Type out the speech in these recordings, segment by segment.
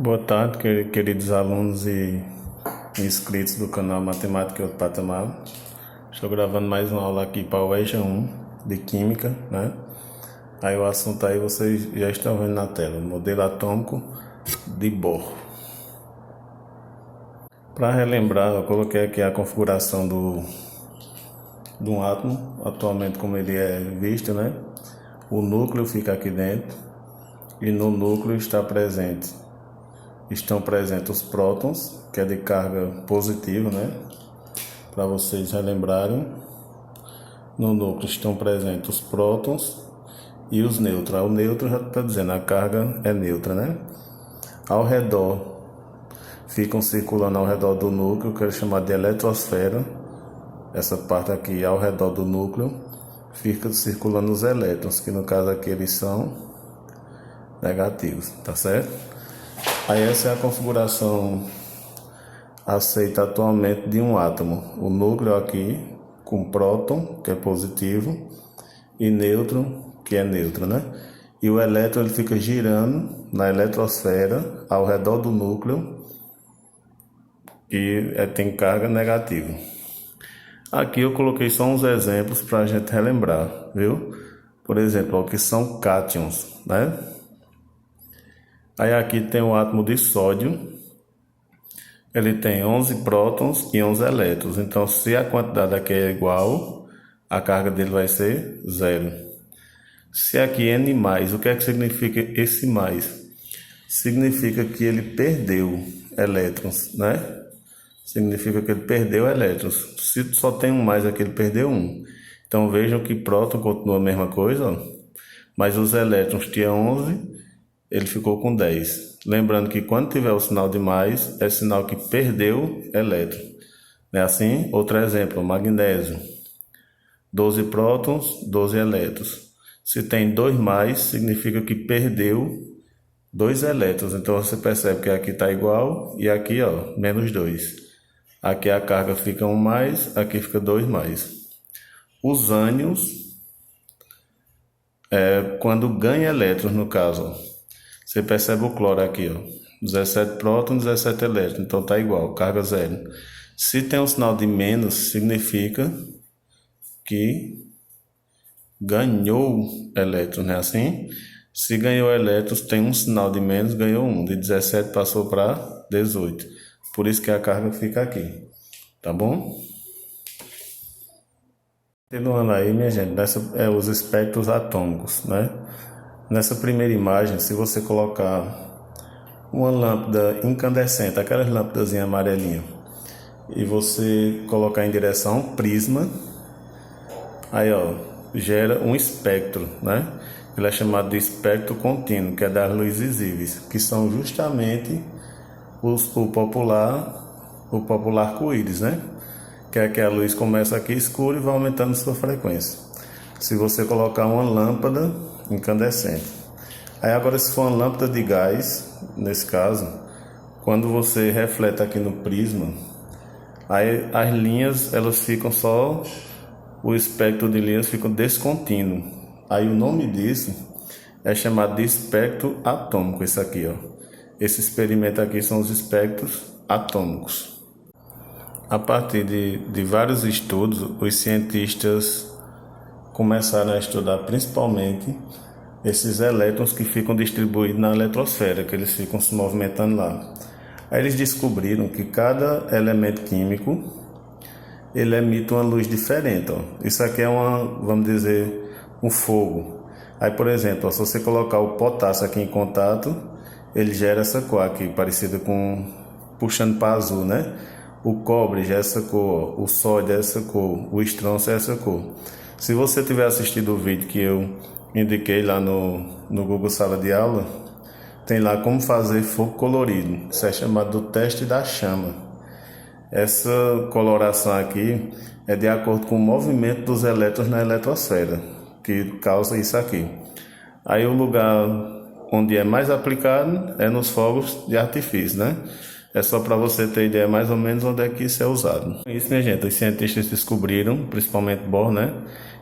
Boa tarde, queridos alunos e inscritos do canal Matemática e Outro Patamar. Estou gravando mais uma aula aqui para o EJA 1 de Química, né? Aí o assunto aí vocês já estão vendo na tela, modelo atômico de Bohr. Para relembrar, eu coloquei aqui a configuração de um átomo, atualmente como ele é visto, né? O núcleo fica aqui dentro e no núcleo estão presentes os prótons, que é de carga positiva, né? Para vocês relembrarem. No núcleo estão presentes os prótons e os nêutrons. O nêutron já está dizendo, a carga é neutra, né? Ao redor, ficam circulando ao redor do núcleo, que é chamado de eletrosfera. Essa parte aqui, ao redor do núcleo, fica circulando os elétrons, que no caso aqui eles são negativos, tá certo? Aí essa é a configuração aceita atualmente de um átomo. O núcleo aqui com próton, que é positivo, e nêutron, que é neutro, né? E o elétron ele fica girando na eletrosfera ao redor do núcleo e tem carga negativa. Aqui eu coloquei só uns exemplos para a gente relembrar, viu? Por exemplo, o que são cátions, né? Aí aqui tem o átomo de sódio. Ele tem 11 prótons e 11 elétrons. Então, se a quantidade aqui é igual, a carga dele vai ser zero. Se aqui N+, o que é que significa esse mais? Significa que ele perdeu elétrons, né? Significa que ele perdeu elétrons. Se só tem um mais aqui, ele perdeu um. Então, vejam que próton continua a mesma coisa, ó. Mas os elétrons tinha 11, ele ficou com 10. Lembrando que quando tiver o sinal de mais, é sinal que perdeu elétron. Não é assim? Outro exemplo, magnésio. 12 prótons, 12 elétrons. Se tem 2 mais, significa que perdeu 2 elétrons. Então você percebe que aqui está igual e aqui, ó, menos 2. Aqui a carga fica 1 mais, aqui fica 2 mais. Os ânions, quando ganha elétrons, no caso, ó. Você percebe o cloro aqui, ó, 17 prótons, 17 elétrons, então tá igual, carga zero. Se tem um sinal de menos, significa que ganhou elétrons, não é assim? Se ganhou elétrons, tem um sinal de menos, ganhou um, de 17 passou para 18. Por isso que a carga fica aqui, tá bom? Continuando aí, minha gente, os espectros atômicos, né? Nessa primeira imagem, se você colocar uma lâmpada incandescente, aquelas lâmpadas amarelinhas, e você colocar em direção a um prisma, aí ó, gera um espectro, né? Ele é chamado de espectro contínuo, que é das luzes visíveis, que são justamente o popular arco-íris, né? Que é que a luz começa aqui escura e vai aumentando sua frequência. Se você colocar uma lâmpada incandescente. Aí agora, se for uma lâmpada de gás, nesse caso, quando você reflete aqui no prisma, aí as linhas, elas ficam só, o espectro de linhas fica descontínuo. Aí o nome disso é chamado de espectro atômico, esse aqui, ó. Esse experimento aqui são os espectros atômicos. A partir de vários estudos, os cientistas começaram a estudar principalmente esses elétrons que ficam distribuídos na eletrosfera, que eles ficam se movimentando lá. Aí eles descobriram que cada elemento químico ele emite uma luz diferente, ó. Isso aqui é vamos dizer, um fogo. Aí, por exemplo, ó, se você colocar o potássio aqui em contato, ele gera essa cor aqui, parecida com puxando para azul, né? O cobre já é essa cor, ó. O sódio é essa cor, o estrôncio é essa cor. Se você tiver assistido o vídeo que eu indiquei lá no Google Sala de Aula, tem lá como fazer fogo colorido. Isso é chamado do teste da chama. Essa coloração aqui é de acordo com o movimento dos elétrons na eletrosfera, que causa isso aqui. Aí o lugar onde é mais aplicado é nos fogos de artifício, né? É só para você ter ideia mais ou menos onde é que isso é usado. Isso, minha gente, os cientistas descobriram, principalmente Bohr, né,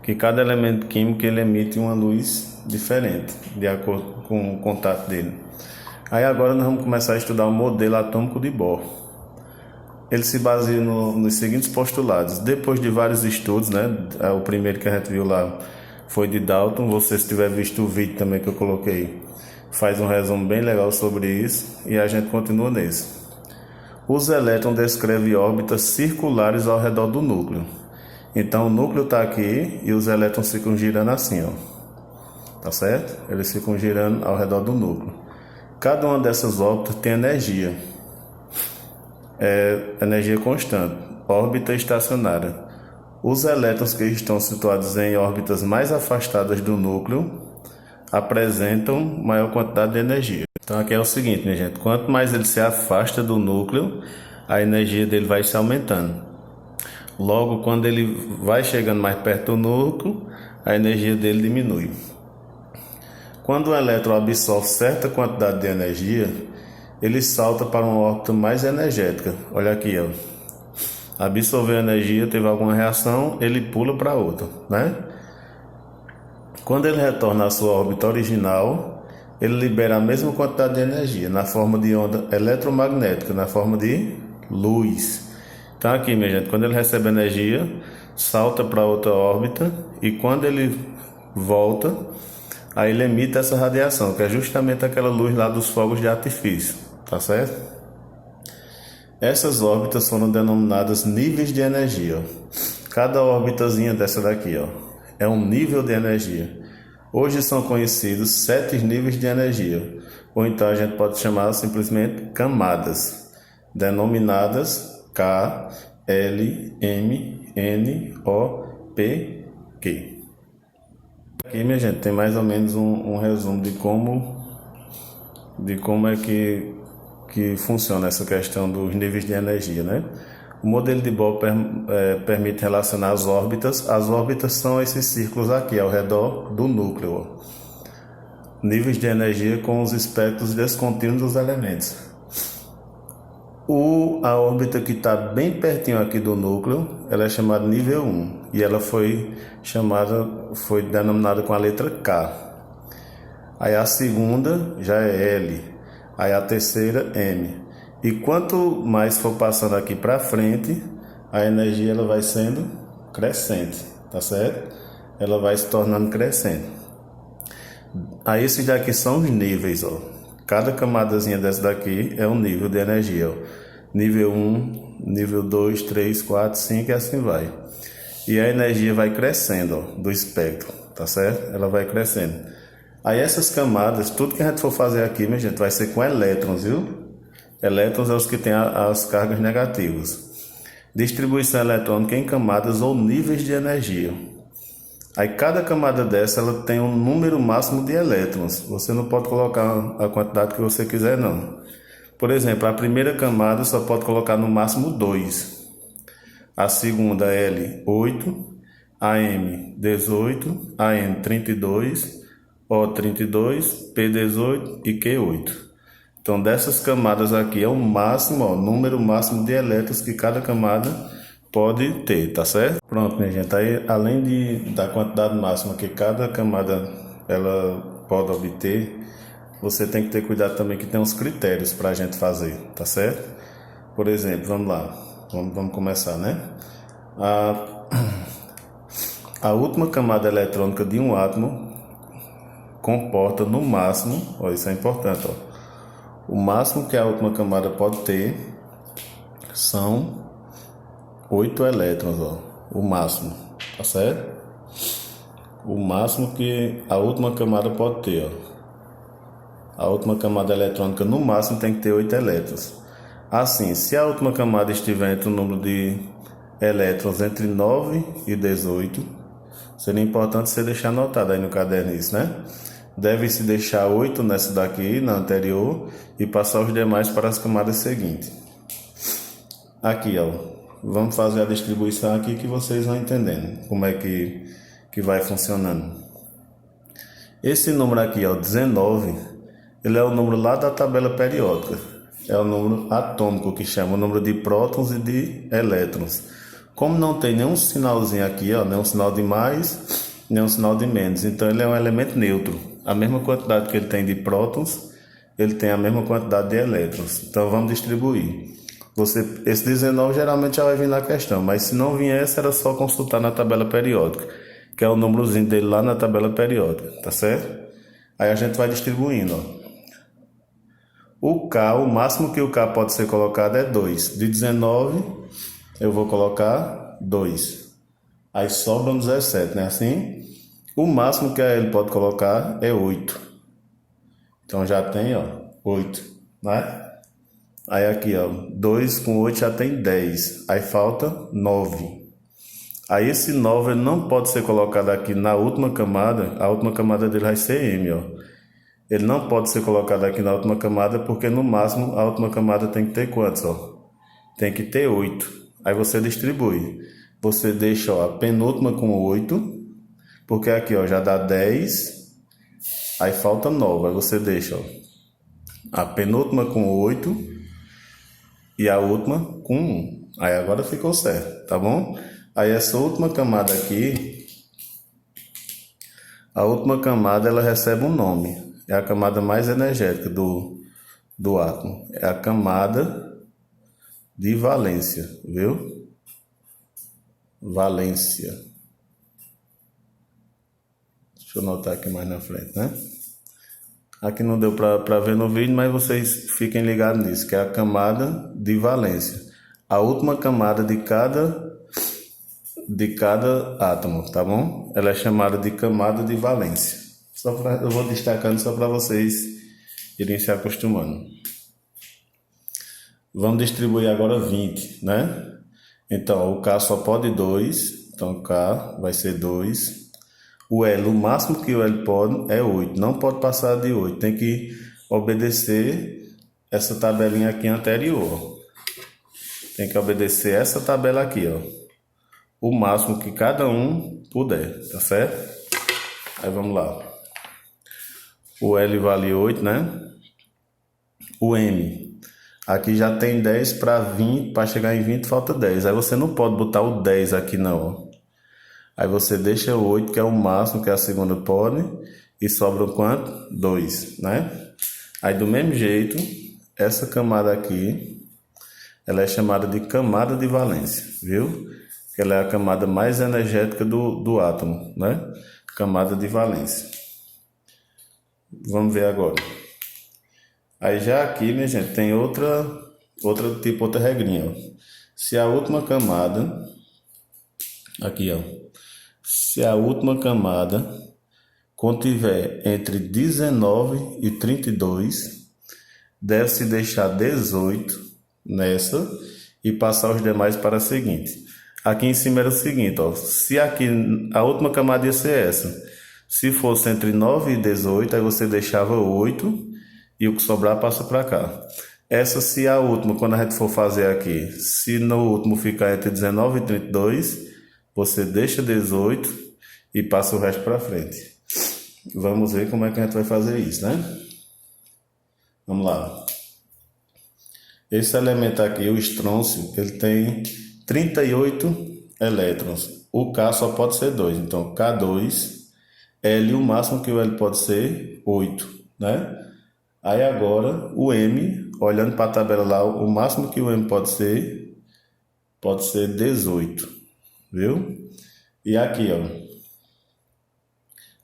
que cada elemento químico ele emite uma luz diferente, de acordo com o contato dele. Aí agora nós vamos começar a estudar o modelo atômico de Bohr. Ele se baseia nos seguintes postulados. Depois de vários estudos, né? O primeiro que a gente viu lá foi de Dalton. Você, se tiver visto o vídeo também que eu coloquei, faz um resumo bem legal sobre isso. E a gente continua nesse. Os elétrons descrevem órbitas circulares ao redor do núcleo. Então o núcleo está aqui e os elétrons ficam girando assim, ó. Tá certo? Eles ficam girando ao redor do núcleo. Cada uma dessas órbitas tem energia. Energia constante, órbita estacionária. Os elétrons que estão situados em órbitas mais afastadas do núcleo apresentam maior quantidade de energia. Então aqui é o seguinte, minha gente, quanto mais ele se afasta do núcleo, a energia dele vai se aumentando. Logo, quando ele vai chegando mais perto do núcleo, a energia dele diminui. Quando o elétron absorve certa quantidade de energia, ele salta para uma órbita mais energética. Olha aqui, ó. Absorveu energia, teve alguma reação, ele pula para outra, né? Quando ele retorna à sua órbita original, ele libera a mesma quantidade de energia na forma de onda eletromagnética, na forma de luz. Então aqui, minha gente, quando ele recebe energia, salta para outra órbita e quando ele volta, aí ele emite essa radiação, que é justamente aquela luz lá dos fogos de artifício, tá certo? Essas órbitas foram denominadas níveis de energia. Cada órbitazinha dessa daqui, ó, é um nível de energia. Hoje são conhecidos 7 níveis de energia, ou então a gente pode chamar simplesmente camadas, denominadas K, L, M, N, O, P, Q. Aqui, minha gente, tem mais ou menos um resumo de como é que funciona essa questão dos níveis de energia, né? O modelo de Bohr permite relacionar as órbitas. As órbitas são esses círculos aqui ao redor do núcleo. Níveis de energia com os espectros descontínuos dos elementos. A órbita que está bem pertinho aqui do núcleo, ela é chamada nível 1 e ela foi denominada com a letra K. Aí a segunda já é L, aí a terceira M. E quanto mais for passando aqui para frente, a energia ela vai sendo crescente, tá certo? Ela vai se tornando crescente. Aí esses daqui são os níveis, ó. Cada camadazinha dessa daqui é um nível de energia, ó. Nível 1, nível 2, 3, 4, 5 e assim vai. E a energia vai crescendo, ó, do espectro, tá certo? Ela vai crescendo. Aí essas camadas, tudo que a gente for fazer aqui, minha gente, vai ser com elétrons, viu? Elétrons são os que têm as cargas negativas. Distribuição eletrônica em camadas ou níveis de energia. Aí cada camada dessa ela tem um número máximo de elétrons. Você não pode colocar a quantidade que você quiser, não. Por exemplo, a primeira camada só pode colocar no máximo 2. A segunda L, 8. A M, 18. A N, 32. O, 32. P, 18 e Q, 8. Então, dessas camadas aqui é o máximo, ó, número máximo de elétrons que cada camada pode ter, tá certo? Pronto, minha gente. Aí, além da quantidade máxima que cada camada ela pode obter, você tem que ter cuidado também que tem uns critérios para a gente fazer, tá certo? Por exemplo, vamos lá. Vamos começar, né? A última camada eletrônica de um átomo comporta no máximo, ó, isso é importante, ó. O máximo que a última camada pode ter são 8 elétrons, ó. O máximo, tá certo? O máximo que a última camada pode ter, ó. A última camada eletrônica no máximo tem que ter 8 elétrons. Assim, se a última camada estiver entre o número de elétrons entre 9 e 18, seria importante você deixar anotado aí no caderno isso, né? Deve-se deixar 8 nessa daqui, na anterior, e passar os demais para as camadas seguintes. Aqui, ó, vamos fazer a distribuição aqui que vocês vão entendendo como é que vai funcionando. Esse número aqui, ó, 19, ele é o número lá da tabela periódica. É o número atômico que chama, o número de prótons e de elétrons. Como não tem nenhum sinalzinho aqui, ó, nenhum sinal de mais, nenhum sinal de menos, então ele é um elemento neutro. A mesma quantidade que ele tem de prótons, ele tem a mesma quantidade de elétrons. Então vamos distribuir. Esse 19 geralmente já vai vir na questão, mas se não viesse era só consultar na tabela periódica, que é o númerozinho dele lá na tabela periódica, tá certo? Aí a gente vai distribuindo, ó. O K, o máximo que o K pode ser colocado é 2. De 19, eu vou colocar 2. Aí sobram 17, né? Assim, o máximo que ele pode colocar é 8. Então já tem, ó, 8, né? Aí aqui, ó, 2 com 8 já tem 10. Aí falta 9. Aí esse 9 ele não pode ser colocado aqui na última camada. A última camada dele vai ser M, ó. Ele não pode ser colocado aqui na última camada porque no máximo a última camada tem que ter quantos, ó? Tem que ter 8. Aí você distribui. Você deixa, ó, a penúltima com 8, porque aqui, ó, já dá 10. Aí falta 9. Aí você deixa, ó, a penúltima com 8 e a última com 1. Aí agora ficou certo, tá bom? Aí essa última camada aqui, a última camada ela recebe um nome. É a camada mais energética do átomo. É a camada de valência, viu? Valência. Deixa eu anotar aqui mais na frente, né? Aqui não deu para ver no vídeo, mas vocês fiquem ligados nisso, que é a camada de valência. A última camada de cada átomo, tá bom? Ela é chamada de camada de valência. Eu vou destacando só para vocês irem se acostumando. Vamos distribuir agora 20, né? Então, o K só pode 2. Então, o K vai ser 2. O L, o máximo que o L pode é 8. Não pode passar de 8. Tem que obedecer essa tabelinha aqui anterior. Tem que obedecer essa tabela aqui, ó. O máximo que cada um puder, tá certo? Aí vamos lá. O L vale 8, né? O M. Aqui já tem 10 para 20, para chegar em 20 falta 10. Aí você não pode botar o 10 aqui não. Aí você deixa o 8, que é o máximo, que é a segunda pole, e sobra quanto? 2, né? Aí do mesmo jeito, essa camada aqui, ela é chamada de camada de valência, viu? Que ela é a camada mais energética do átomo, né? Camada de valência. Vamos ver agora. Aí já aqui, minha gente, tem outra regrinha, ó. Se a última camada, aqui, ó, se a última camada contiver entre 19 e 32, deve-se deixar 18 nessa e passar os demais para a seguinte. Aqui em cima era o seguinte, ó, se aqui a última camada ia ser essa, se fosse entre 9 e 18, aí você deixava 8 e o que sobrar passa para cá. Essa, se a última, quando a gente for fazer aqui, se no último ficar entre 19 e 32, você deixa 18 e passa o resto para frente. Vamos ver como é que a gente vai fazer isso, né? Vamos lá. Esse elemento aqui, o estrôncio, ele tem 38 elétrons. O K só pode ser 2, então K2. L, o máximo que o L pode ser 8, né? Aí agora o M, olhando para a tabela lá, o máximo que o M pode ser 18, viu? E aqui, ó,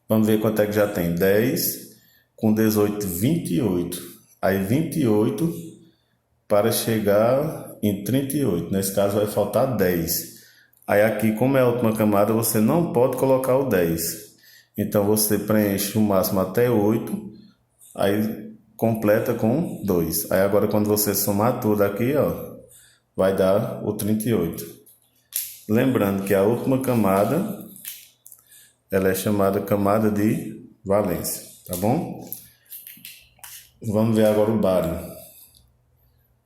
vamos ver quanto é que já tem. 10 com 18, 28. Aí 28 para chegar em 38. Nesse caso vai faltar 10. Aí aqui, como é a última camada, você não pode colocar o 10. Então você preenche o máximo até 8, aí completa com 2. Aí agora quando você somar tudo aqui, ó, vai dar o 38. Lembrando que a última camada, ela é chamada camada de valência, tá bom? Vamos ver agora o bário.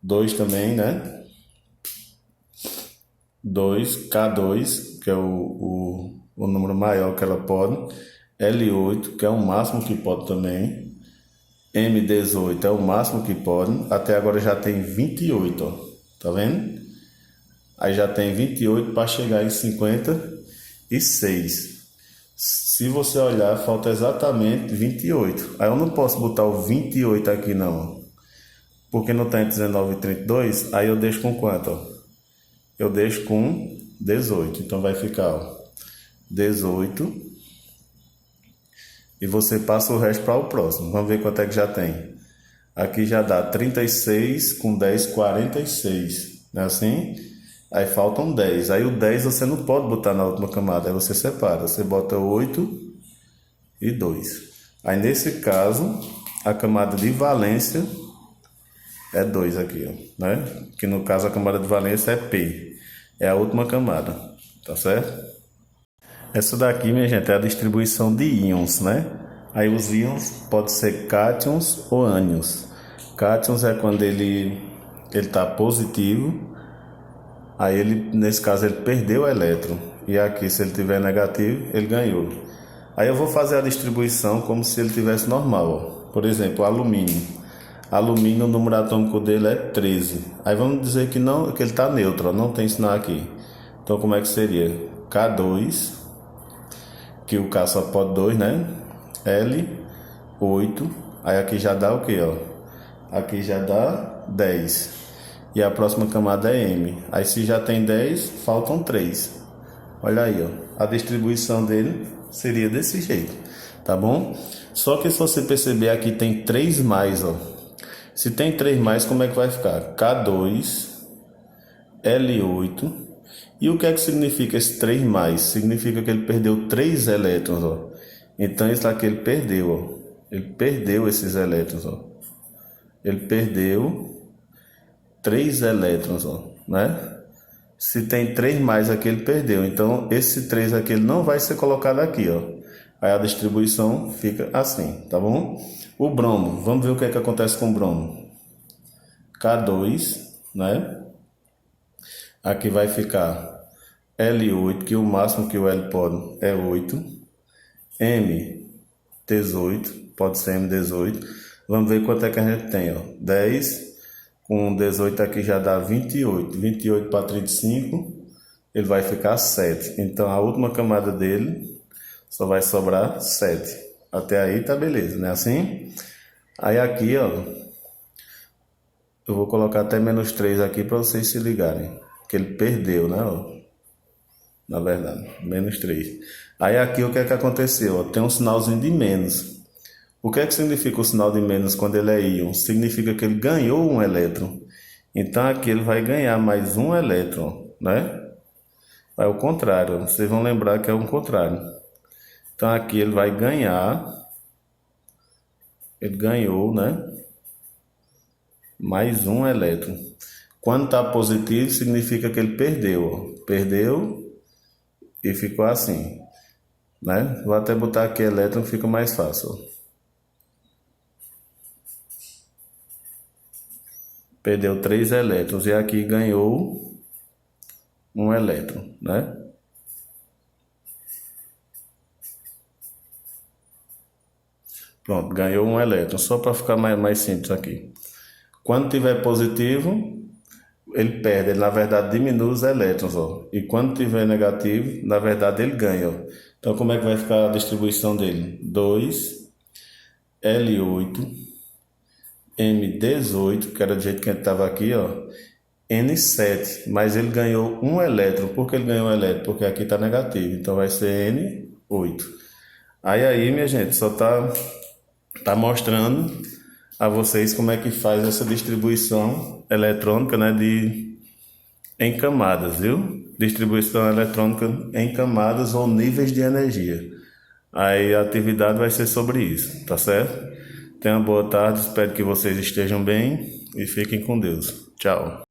2 também, né? 2, K2, que é o número maior que ela pode. L8, que é o máximo que pode também. M18 é o máximo que pode. Até agora já tem 28, ó. Tá vendo? Aí já tem 28 para chegar em 56. Se você olhar, falta exatamente 28. Aí eu não posso botar o 28 aqui não, porque não está entre 19 e 32. Aí eu deixo com quanto? Ó? Eu deixo com 18. Então vai ficar, ó, 18. E você passa o resto para o próximo. Vamos ver quanto é que já tem. Aqui já dá 36 com 10, 46. Não é assim? Aí faltam 10. Aí o 10 você não pode botar na última camada. Aí você separa. Você bota 8 e 2. Aí nesse caso, a camada de valência é 2 aqui, ó, né? Que no caso a camada de valência é P. É a última camada. Tá certo? Essa daqui, minha gente, é a distribuição de íons, né? Aí os íons podem ser cátions ou ânions. Cátions é quando ele está positivo, aí ele, nesse caso, ele perdeu o elétron. E aqui, se ele tiver negativo, ele ganhou. Aí eu vou fazer a distribuição como se ele tivesse normal, ó. Por exemplo, alumínio. Alumínio, o número atômico dele é 13. Aí vamos dizer que não, que ele está neutro, ó, não tem sinal aqui. Então como é que seria? K2, que o K só pode 2, né? L, 8. Aí aqui já dá o que, ó? Aqui já dá 10. E a próxima camada é M. Aí se já tem 10, faltam 3. Olha aí, ó. A distribuição dele seria desse jeito, tá bom? Só que se você perceber aqui tem 3 mais, ó. Se tem 3 mais, como é que vai ficar? K2, L8. E o que é que significa esse 3 mais? Significa que ele perdeu 3 elétrons, ó. Então isso aqui ele perdeu, ó. Ele perdeu esses elétrons, ó. Ele perdeu 3 elétrons, ó, né? Se tem 3 mais aqui, ele perdeu. Então, esse 3 aqui ele não vai ser colocado aqui, ó. Aí a distribuição fica assim, tá bom? O bromo, vamos ver o que é que acontece com o bromo. K2, né? Aqui vai ficar L8, que o máximo que o L pode é 8. M18, pode ser M18. Vamos ver quanto é que a gente tem, ó. 10 com 18 aqui já dá 28. 28 para 35, ele vai ficar 7. Então a última camada dele só vai sobrar 7. Até aí tá beleza, né? Assim? Aí aqui, ó, eu vou colocar até menos 3 aqui para vocês se ligarem. Que ele perdeu, né? Ó, na verdade, menos 3. Aí aqui o que é que aconteceu? Ó, tem um sinalzinho de menos. O que é que significa o sinal de menos quando ele é íon? Significa que ele ganhou um elétron. Então aqui ele vai ganhar mais um elétron, né? É o contrário, vocês vão lembrar que é o contrário. Então aqui ele vai ganhar, ele ganhou, né? Mais um elétron. Quando está positivo, significa que ele perdeu, ó. Perdeu e ficou assim, né? Vou até botar aqui elétron, fica mais fácil, ó. Perdeu 3 elétrons e aqui ganhou um elétron, né? Pronto, ganhou um elétron, só para ficar mais simples aqui. Quando tiver positivo, ele perde, ele na verdade diminui os elétrons, ó. E quando tiver negativo, na verdade ele ganha, ó. Então como é que vai ficar a distribuição dele? 2, L8, M18, que era do jeito que a gente estava aqui, ó, N7, mas ele ganhou um elétron. Por que ele ganhou um elétron? Porque aqui está negativo, então vai ser N8. Aí, minha gente, só tá mostrando a vocês como é que faz essa distribuição eletrônica, né, em camadas, viu? Distribuição eletrônica em camadas ou níveis de energia. Aí a atividade vai ser sobre isso, tá certo? Tenha uma boa tarde, espero que vocês estejam bem e fiquem com Deus. Tchau.